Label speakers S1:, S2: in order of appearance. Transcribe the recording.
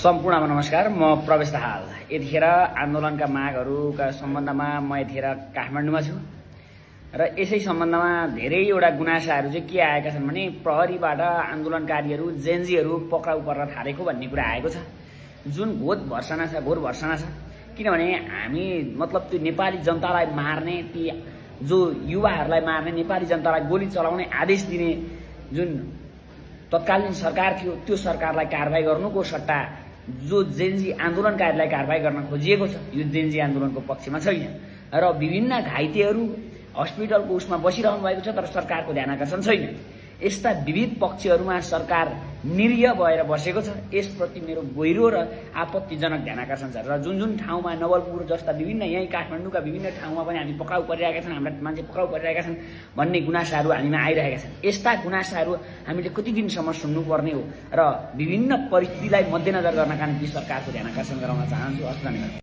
S1: सम्पूर्णमा नमस्कार। म प्रवेश दाहाल। यतिखेर आन्दोलनका मागहरूका सम्बन्धमा म यतिखेर काठमाडौँमा छु र यसै सम्बन्धमा धेरैवटा गुनासाहरू चाहिँ के आएका छन् भने प्रहरीबाट आन्दोलनकारीहरू जेएनजीहरू पक्राउ पर्न थालेको भन्ने कुरा आएको छ, जुन घोर भर्सना छ। किनभने हामी मतलब त्यो नेपाली जनतालाई मार्ने, ती जो युवाहरूलाई मार्ने, नेपाली जनतालाई गोली चलाउने आदेश दिने जुन तत्कालीन सरकार थियो, त्यो सरकारलाई कारबाही गर्नुको सट्टा जो जेएनजी आन्दोलनकारीलाई कारबाही गर्न खोजिएको छ, यो जेएनजी आन्दोलनको पक्षमा छैन र विभिन्न घाइतेहरू हस्पिटलको उसमा बसिरहनु भएको छ, तर सरकारको ध्यान आकर्षण छैन। यस्ता विविध पक्षहरूमा सरकार निरीह भएर बसेको छ। यसप्रति मेरो गहिरो र आपत्तिजनक ध्यान आकर्षण छ र जुन ठाउँमा नवलपुर जस्ता विभिन्न यही काठमाडौँका विभिन्न ठाउँमा पनि हामी पक्राउ परिरहेका छन्, हाम्रा मान्छे पक्राउ परिरहेका छन् भन्ने गुनासाहरू हामीमा आइरहेका छन्। यस्ता गुनासाहरू हामीले कति दिनसम्म सुन्नुपर्ने हो र विभिन्न परिस्थितिलाई मध्यनजर गर्नका निम्ति सरकारको ध्यान आकर्षण गराउन चाहन्छु। हस्, धन्यवाद।